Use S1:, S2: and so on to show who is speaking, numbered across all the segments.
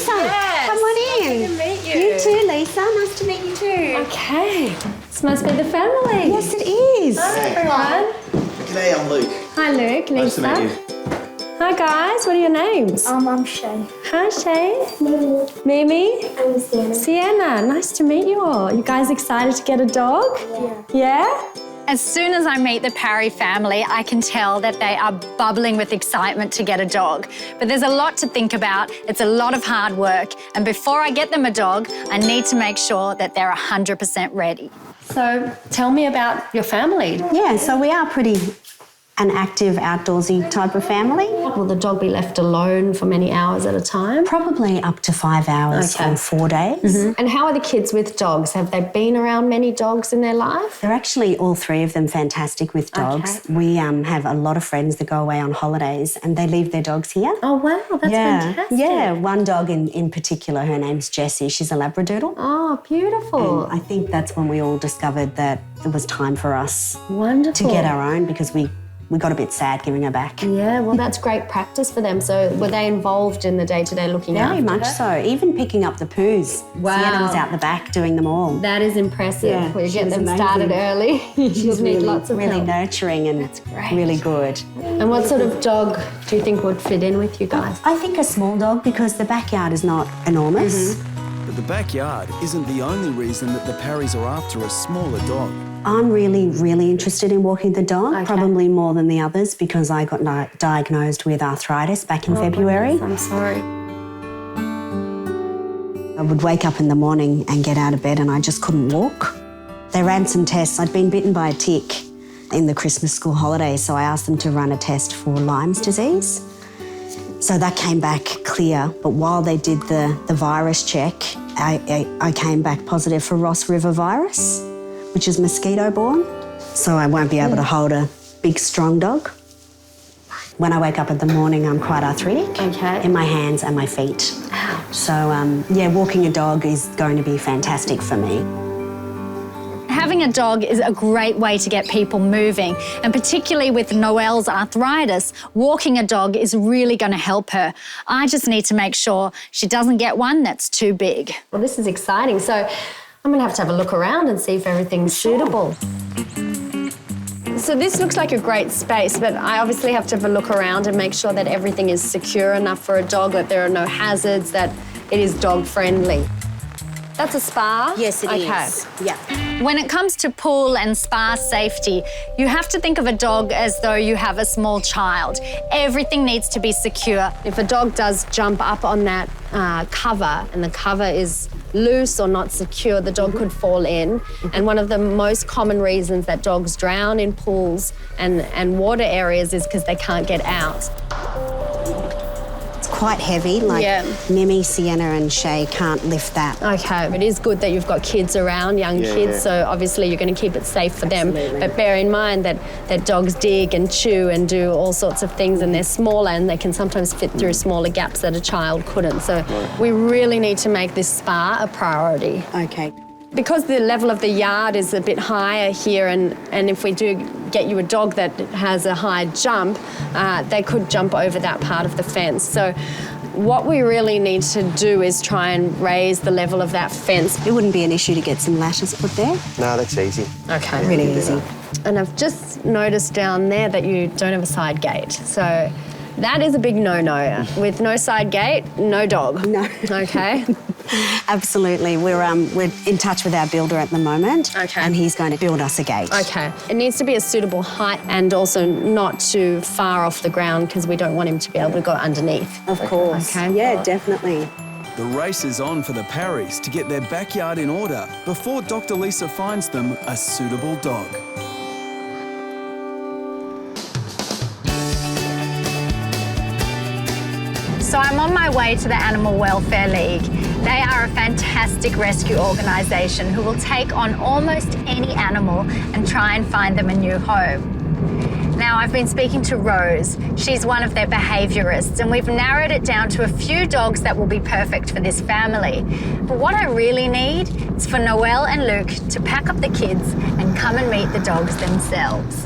S1: Lisa.
S2: Yes.
S1: Come on in.
S2: Nice to meet you.
S1: You too, Lisa. Nice to meet you too.
S2: Okay. This must be the family.
S1: Yes, it is.
S2: Hi, everyone.
S3: G'day, I'm Luke.
S2: Hi, Luke.
S3: Nice
S2: Lisa.
S3: to meet you.
S2: Hi, guys. What are your names?
S4: I'm Shay.
S2: Hi, Shay.
S4: Mimi.
S2: Mimi.
S4: I'm Sienna.
S2: Sienna. Nice to meet you all. You guys excited to get a dog?
S4: Yeah.
S2: Yeah?
S5: As soon as I meet the Parry family, I can tell that they are bubbling with excitement to get a dog. But there's a lot to think about. It's a lot of hard work. And before I get them a dog, I need to make sure that they're 100% ready.
S2: So tell me about your family.
S1: Yeah, so we are pretty an active, outdoorsy type of family.
S2: Will the dog be left alone for many hours at a time?
S1: Probably up to 5 hours
S2: Okay.
S1: on 4 days.
S2: And how are the kids with dogs? Have they been around many dogs in their life?
S1: They're actually, all three of them, fantastic with dogs.
S2: Okay.
S1: We have a lot of friends that go away on holidays and they leave their dogs here.
S2: Oh, wow, that's fantastic.
S1: Yeah, one dog in particular, her name's Jessie. She's a Labradoodle.
S2: Oh, beautiful.
S1: I think that's when we all discovered that it was time for us
S2: Wonderful.
S1: to get our own because we got a bit sad giving her back.
S2: Yeah, well, that's great practice for them. So were they involved in the day-to-day looking after
S1: Very much
S2: her?
S1: so. Even picking up the poos.
S2: Wow.
S1: Sienna was out the back doing them all.
S2: That is impressive.
S1: Yeah,
S2: We
S1: she
S2: get
S1: was
S2: them
S1: amazing.
S2: started early.
S1: She's
S2: You'll need
S1: really,
S2: lots of
S1: really
S2: help.
S1: nurturing and
S2: great.
S1: really good.
S2: And what sort of dog do you think would fit in with you guys?
S1: I think a small dog because the backyard is not enormous.
S6: But the backyard isn't the only reason that the Parrys are after a smaller dog.
S1: I'm really, really interested in walking the dog,
S2: Okay.
S1: probably more than the others because I got diagnosed with arthritis back in February.
S2: I'm sorry.
S1: I would wake up in the morning and get out of bed and I just couldn't walk. They ran some tests. I'd been bitten by a tick in the Christmas school holidays, so I asked them to run a test for Lyme's disease. So that came back clear, but while they did the virus check, I came back positive for Ross River virus, which is mosquito-borne. So I won't be able to hold a big, strong dog. When I wake up in the morning, I'm quite arthritic in my hands and my feet.
S2: Ouch.
S1: So, yeah, walking a dog is going to be fantastic for me.
S5: Having a dog is a great way to get people moving, and particularly with Noelle's arthritis, walking a dog is really going to help her. I just need to make sure she doesn't get one that's too big.
S2: Well, this is exciting. So I'm going to have a look around and see if everything's suitable. So this looks like a great space, but I obviously have to have a look around and make sure that everything is secure enough for a dog, that there are no hazards, that it is dog-friendly. That's a spa?
S1: Yes, it is.
S2: Okay.
S1: Yeah.
S5: When it comes to pool and spa safety, you have to think of a dog as though you have a small child. Everything needs to be secure.
S2: If a dog does jump up on that cover and the cover is loose or not secure, the dog could fall in. And one of the most common reasons that dogs drown in pools and water areas is because they can't get out.
S1: It's quite heavy, like Mimi, Sienna and Shay can't lift that.
S2: Okay, it is good that you've got kids around, young kids, so obviously you're going to keep it safe for them. But bear in mind that dogs dig and chew and do all sorts of things, and they're smaller and they can sometimes fit through smaller gaps that a child couldn't. So we really need to make this spa a priority.
S1: Okay.
S2: Because the level of the yard is a bit higher here, and if we do get you a dog that has a high jump, they could jump over that part of the fence. So what we really need to do is try and raise the level of that fence.
S1: It wouldn't be an issue to get some lashes put there.
S3: No, that's easy.
S2: Okay.
S1: Really easy.
S2: And I've just noticed down there that you don't have a side gate. So that is a big no-no. With no side gate, no dog.
S1: No.
S2: Okay.
S1: Absolutely. We're in touch with our builder at the moment.
S2: Okay.
S1: And he's going to build us a gate.
S2: Okay. It needs to be a suitable height and also not too far off the ground because we don't want him to be able to go underneath.
S1: Of course.
S2: Okay.
S1: Yeah, definitely.
S6: The race is on for the Parrys to get their backyard in order before Dr. Lisa finds them a suitable dog.
S5: So I'm on my way to the Animal Welfare League. They are a fantastic rescue organisation who will take on almost any animal and try and find them a new home. Now, I've been speaking to Rose. She's one of their behaviourists, and we've narrowed it down to a few dogs that will be perfect for this family. But what I really need is for Noelle and Luke to pack up the kids and come and meet the dogs themselves.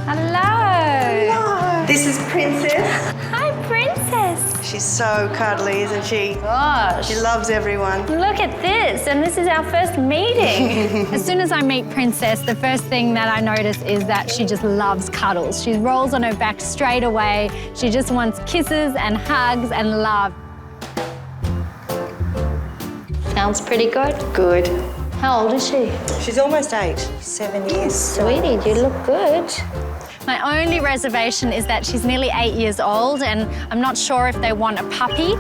S2: Hello.
S7: This is Princess.
S5: Hi, Princess.
S4: She's so cuddly, isn't she?
S5: Gosh.
S4: She loves everyone.
S5: Look at this, and this is our first meeting. As soon as I meet Princess, the first thing that I notice is that she just loves cuddles. She rolls on her back straight away. She just wants kisses and hugs and love. Sounds pretty good.
S4: Good.
S5: How old is she?
S4: She's almost 8, 7 years.
S5: Sweetie, you look good. My only reservation is that she's nearly 8 years old and I'm not sure if they want a puppy.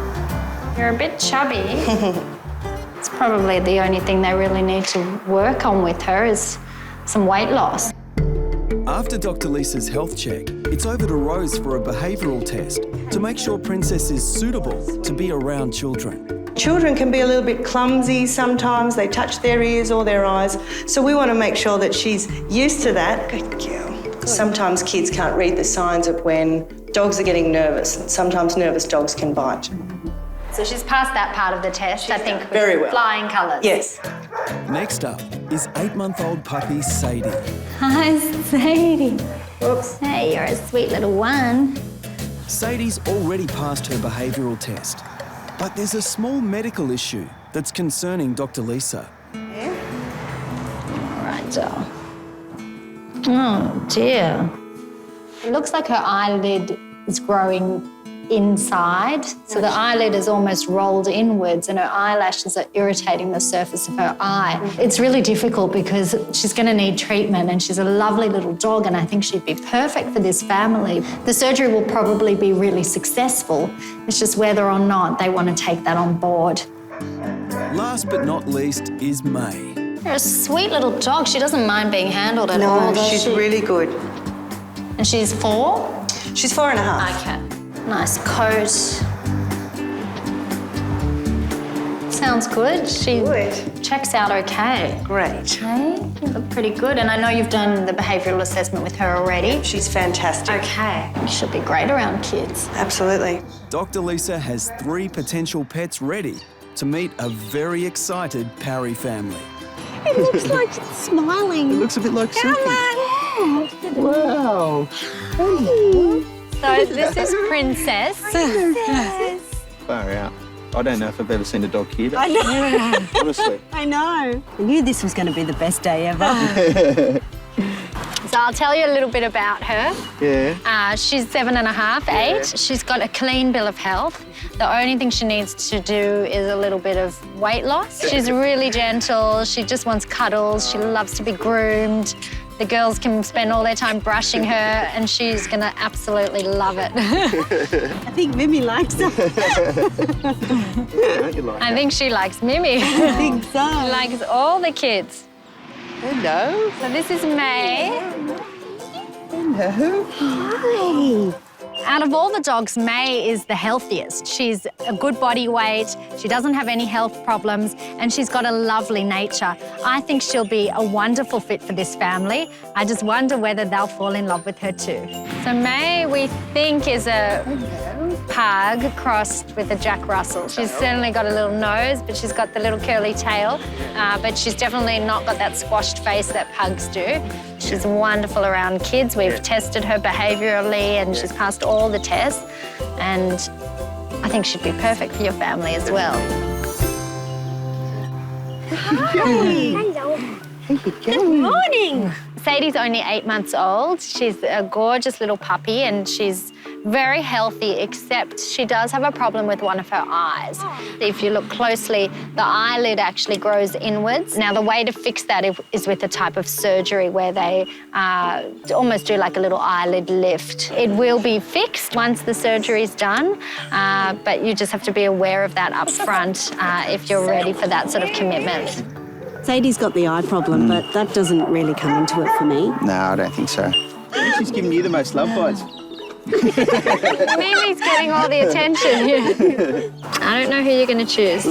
S5: You're a bit chubby. It's probably the only thing they really need to work on with her is some weight loss.
S6: After Dr. Lisa's health check, it's over to Rose for a behavioural test to make sure Princess is suitable to be around children.
S4: Children can be a little bit clumsy sometimes. They touch their ears or their eyes. So we want to make sure that she's used to that. Good girl. Sometimes kids can't read the signs of when dogs are getting nervous. Sometimes nervous dogs can bite.
S5: So she's passed that part of the test, I think, with
S4: very well.
S5: flying colours.
S4: Yes.
S6: Next up is 8-month-old puppy Sadie.
S5: Hi, Sadie. Oops. Hey, you're a sweet little one.
S6: Sadie's already passed her behavioural test, but there's a small medical issue that's concerning Dr. Lisa.
S5: All right, doll. Oh, dear. It looks like her eyelid is growing inside. So the eyelid is almost rolled inwards and her eyelashes are irritating the surface of her eye. It's really difficult because she's going to need treatment and she's a lovely little dog and I think she'd be perfect for this family. The surgery will probably be really successful. It's just whether or not they want to take that on board.
S6: Last but not least is May.
S5: You're a sweet little dog. She doesn't mind being handled at all,
S4: No,
S5: does
S4: she's
S5: she?
S4: really good.
S5: And she's 4?
S4: She's 4 and a half.
S5: Okay. Nice coat. Sounds good. She
S4: Good.
S5: checks out okay.
S4: Great.
S5: Okay, you look pretty good. And I know you've done the behavioural assessment with her already.
S4: She's fantastic.
S5: Okay. She'll be great around kids.
S4: Absolutely.
S6: Dr. Lisa has 3 potential pets ready to meet a very excited Parry family.
S1: It looks like it's smiling.
S3: It looks a bit like Sophie. Wow.
S5: So this is Princess.
S3: Far out. I don't know if I've ever seen a dog here.
S1: I know.
S3: Honestly.
S1: I know. I knew this was going to be the best day ever.
S5: So I'll tell you a little bit about her.
S3: Yeah.
S5: She's 7.5, 8. She's got a clean bill of health. The only thing she needs to do is a little bit of weight loss. She's really gentle. She just wants cuddles. She loves to be groomed. The girls can spend all their time brushing her and she's going to absolutely love it.
S1: I think Mimi likes her.
S3: Don't you like
S5: I think she likes Mimi.
S1: I think so.
S5: She likes all the kids.
S3: Hello.
S5: So this is May.
S3: Hello.
S1: Hi.
S5: Out of all the dogs, May is the healthiest. She's a good body weight, she doesn't have any health problems, and she's got a lovely nature. I think she'll be a wonderful fit for this family. I just wonder whether they'll fall in love with her too. So May, we think, is a pug crossed with a Jack Russell. She's certainly got a little nose, but she's got the little curly tail, but she's definitely not got that squashed face that pugs do. She's wonderful around kids. We've tested her behaviourally and she's passed all the tests, and I think she'd be perfect for your family as well.
S1: Hello. Good morning.
S5: Sadie's only 8 months old. She's a gorgeous little puppy and she's very healthy, except she does have a problem with one of her eyes. If you look closely, the eyelid actually grows inwards. Now, the way to fix that is with a type of surgery where they almost do like a little eyelid lift. It will be fixed once the surgery's done, but you just have to be aware of that up front if you're ready for that sort of commitment.
S1: Sadie's got the eye problem, but that doesn't really come into it for me.
S3: No, I don't think so. She's giving you the most love bites.
S5: Mimi's getting all the attention here. I don't know who you're going to choose.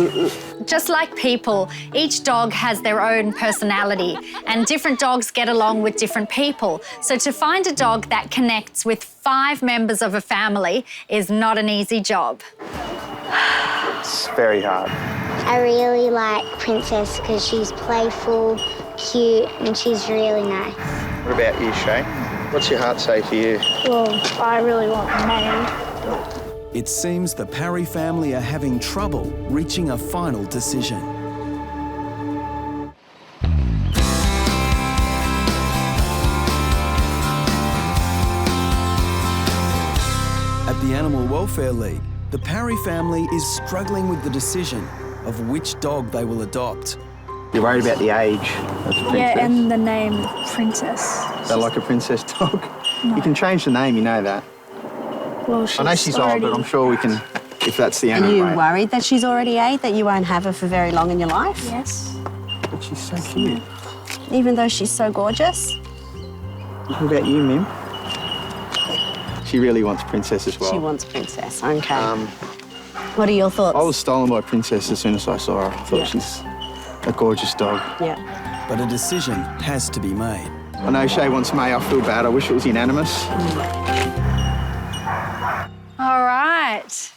S5: Just like people, each dog has their own personality and different dogs get along with different people. So to find a dog that connects with 5 members of a family is not an easy job.
S3: It's very hard.
S7: I really like Princess because she's playful, cute, and she's really nice.
S3: What about you, Shay? What's your heart say to you?
S7: Well, I really want May.
S6: it seems the Parry family are having trouble reaching a final decision. At the Animal Welfare League, the Parry family is struggling with the decision of which dog they will adopt.
S3: You're worried about the age of the princess?
S8: Yeah, and the name Princess.
S3: They like a princess dog?
S8: No.
S3: You can change the name, you know that.
S8: Well,
S3: I know she's old, but I'm sure we can, if that's the only
S1: Are you
S3: way.
S1: worried that she's already 8, that you won't have her for very long in your life?
S8: Yes.
S3: But she's so cute.
S1: Even though she's so gorgeous?
S3: What about you, Mim? She really wants Princess as well.
S1: She wants Princess, okay. What are your thoughts?
S3: I was stolen by Princess as soon as I saw her. I thought she's a gorgeous dog.
S1: Yeah.
S6: But a decision has to be made.
S3: I know Shay wants May. I feel bad. I wish it was unanimous.
S5: All right.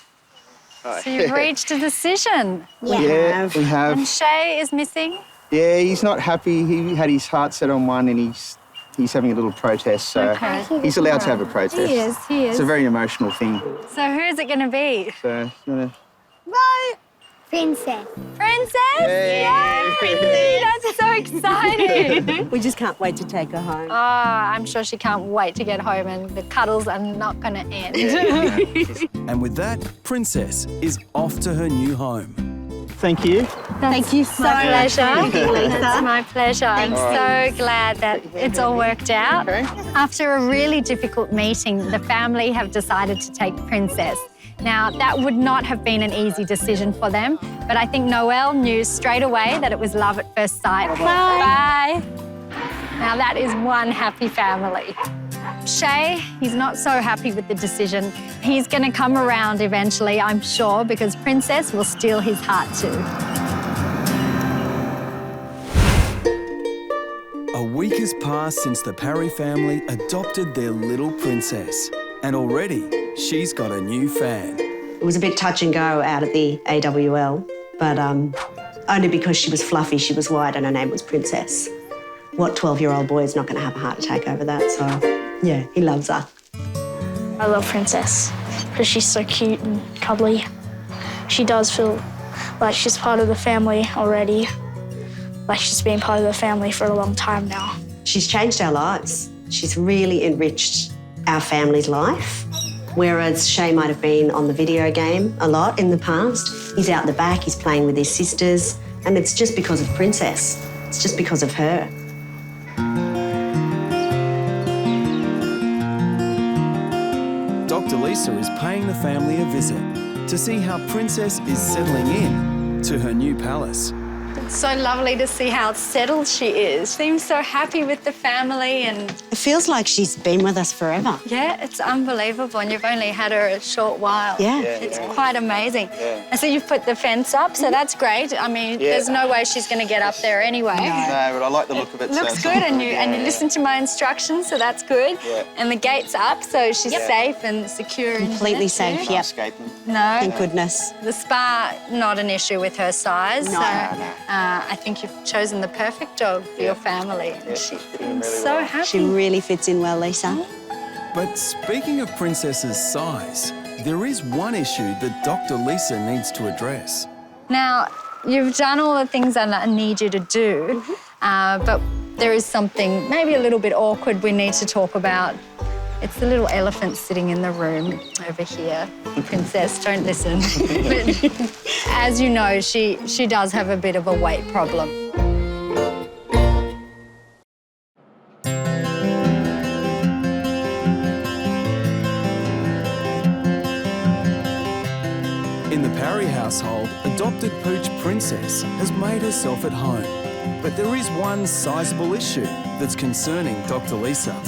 S5: So you've reached a decision.
S3: Yeah, we have.
S5: And Shay is missing.
S3: Yeah, he's not happy. He had his heart set on one and he's having a little protest, so he's allowed to have a protest.
S5: He is.
S3: It's a very emotional thing.
S5: So who's it going to be?
S3: So, you wanna...
S5: Vote.
S7: Princess.
S5: Princess? Yay! That's so exciting.
S1: We just can't wait to take her home.
S5: Oh, I'm sure she can't wait to get home and the cuddles are not going to end.
S6: And with that, Princess is off to her new home.
S3: Thank you.
S1: Thank you so much.
S5: Pleasure.
S1: Thank you, Lisa.
S5: It's my pleasure. I'm so glad that it's all worked out.
S3: Okay.
S5: After a really difficult meeting, the family have decided to take Princess. Now, that would not have been an easy decision for them, but I think Noelle knew straight away that it was love at first sight. Bye. Now, that is one happy family. Shay, he's not so happy with the decision. He's going to come around eventually, I'm sure, because Princess will steal his heart too.
S6: A week has passed since the Parry family adopted their little princess. And already, she's got a new fan.
S1: It was a bit touch and go out at the AWL, but only because she was fluffy, she was white, and her name was Princess. What 12-year-old boy is not going to have a heart attack over that? So, yeah, he loves her.
S8: I love Princess because she's so cute and cuddly. She does feel like she's part of the family already, like she's been part of the family for a long time now.
S1: She's changed our lives. She's really enriched our family's life. Whereas Shay might have been on the video game a lot in the past, he's out the back, he's playing with his sisters, and it's just because of Princess. It's just because of her.
S6: Dr. Lisa is paying the family a visit to see how Princess is settling in to her new palace.
S5: It's so lovely to see how settled she is. Seems so happy with the family and...
S1: It feels like she's been with us forever.
S5: Yeah, it's unbelievable, and you've only had her a short while.
S1: Yeah.
S5: It's quite amazing. And so you've put the fence up, so that's great. I mean, there's no way she's going to get up there anyway.
S3: No, but I like the look of it.
S5: Looks good, and you listen to my instructions, so that's good.
S3: Yeah.
S5: And the gate's up, so she's safe and secure.
S1: Completely safe, yep.
S3: Escaping.
S5: No.
S1: Thank goodness.
S5: The spa, not an issue with her size.
S1: No.
S5: So I think you've chosen the perfect dog for your family. And she seems so happy.
S1: She really fits in well, Lisa.
S6: But speaking of Princess's size, there is one issue that Dr. Lisa needs to address.
S5: Now, you've done all the things that I need you to do, but there is something maybe a little bit awkward we need to talk about. It's the little elephant sitting in the room over here. Princess, don't listen. But as you know, she does have a bit of a weight problem.
S6: In the Parry household, adopted pooch Princess has made herself at home. But there is one sizable issue that's concerning Dr. Lisa.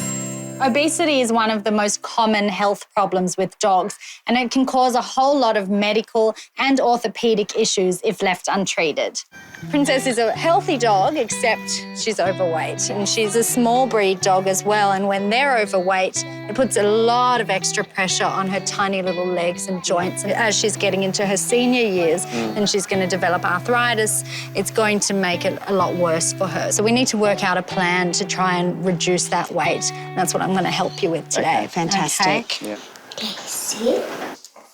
S5: Obesity is one of the most common health problems with dogs, and it can cause a whole lot of medical and orthopedic issues if left untreated. Princess is a healthy dog, except she's overweight, and she's a small breed dog as well, and when they're overweight, it puts a lot of extra pressure on her tiny little legs and joints. As she's getting into her senior years and she's going to develop arthritis, it's going to make it a lot worse for her. So we need to work out a plan to try and reduce that weight. And that's what I'm going to help you with today.
S1: Okay, fantastic.
S3: Yeah.
S7: Okay, sit.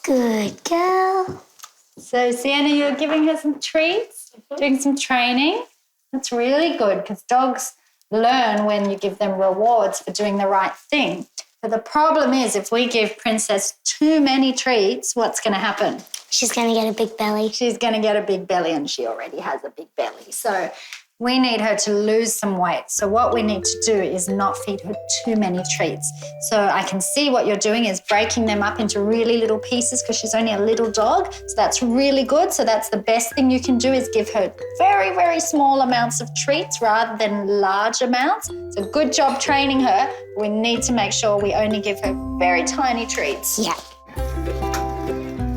S7: Good girl.
S5: So, Sienna, you're giving her some treats, doing some training. That's really good because dogs learn when you give them rewards for doing the right thing. But the problem is if we give Princess too many treats, what's going to happen?
S7: She's going to get a big belly.
S5: She's going to get a big belly, and she already has a big belly. So we need her to lose some weight. So what we need to do is not feed her too many treats. So I can see what you're doing is breaking them up into really little pieces because she's only a little dog. So that's really good. So that's the best thing you can do is give her very, very small amounts of treats rather than large amounts. So good job training her. We need to make sure we only give her very tiny treats.
S7: Yeah.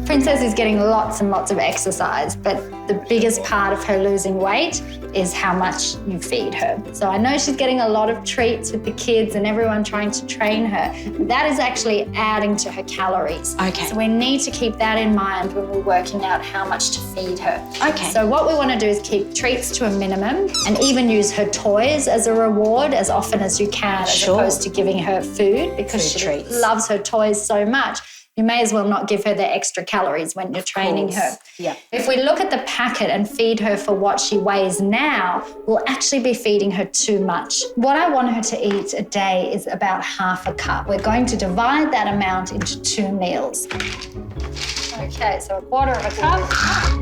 S5: Princess is getting lots and lots of exercise, but the biggest part of her losing weight is how much you feed her. So I know she's getting a lot of treats with the kids and everyone trying to train her. That is actually adding to her calories.
S1: Okay.
S5: So we need to keep that in mind when we're working out how much to feed her.
S1: Okay.
S5: So what we want to do is keep treats to a minimum and even use her toys as a reward as often as you can, as opposed to giving her food because she loves her toys so much. You may as well not give her the extra calories when you're training her.
S1: Yeah.
S5: If we look at the packet and feed her for what she weighs now, we'll actually be feeding her too much. What I want her to eat a day is about half a cup. We're going to divide that amount into 2 meals. Okay, so 1/4 of a cup.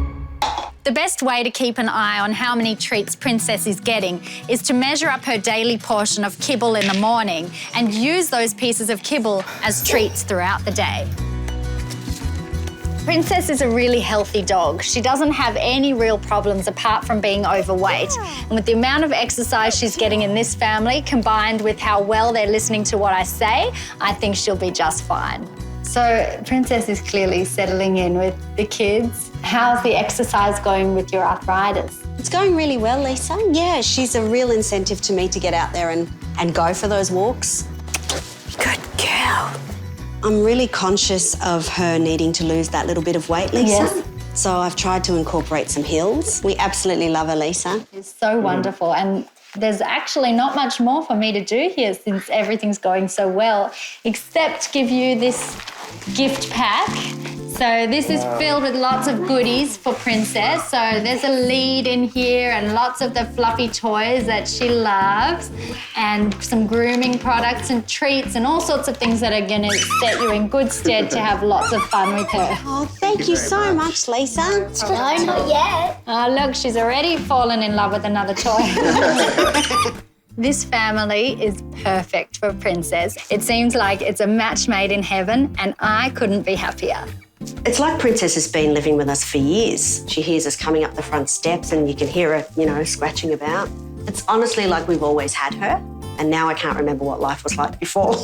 S5: The best way to keep an eye on how many treats Princess is getting is to measure up her daily portion of kibble in the morning and use those pieces of kibble as treats throughout the day. Princess is a really healthy dog. She doesn't have any real problems apart from being overweight. And with the amount of exercise she's getting in this family, combined with how well they're listening to what I say, I think she'll be just fine. So Princess is clearly settling in with the kids. How's the exercise going with your arthritis?
S1: It's going really well, Lisa. Yeah, she's a real incentive to me to get out there and go for those walks. Good girl. I'm really conscious of her needing to lose that little bit of weight, Lisa. Yes. So I've tried to incorporate some hills. We absolutely love her, Lisa.
S5: It's so wonderful. And there's actually not much more for me to do here since everything's going so well, except give you this gift pack. So this is filled with lots of goodies for Princess. So there's a lead in here and lots of the fluffy toys that she loves and some grooming products and treats and all sorts of things that are going to set you in good stead to have lots of fun with her.
S1: Oh, thank you so much, Lisa.
S7: No, not yet.
S5: Oh, look, she's already fallen in love with another toy. This family is perfect for Princess. It seems like it's a match made in heaven and I couldn't be happier.
S1: It's like Princess has been living with us for years. She hears us coming up the front steps and you can hear her, scratching about. It's honestly like we've always had her and now I can't remember what life was like before.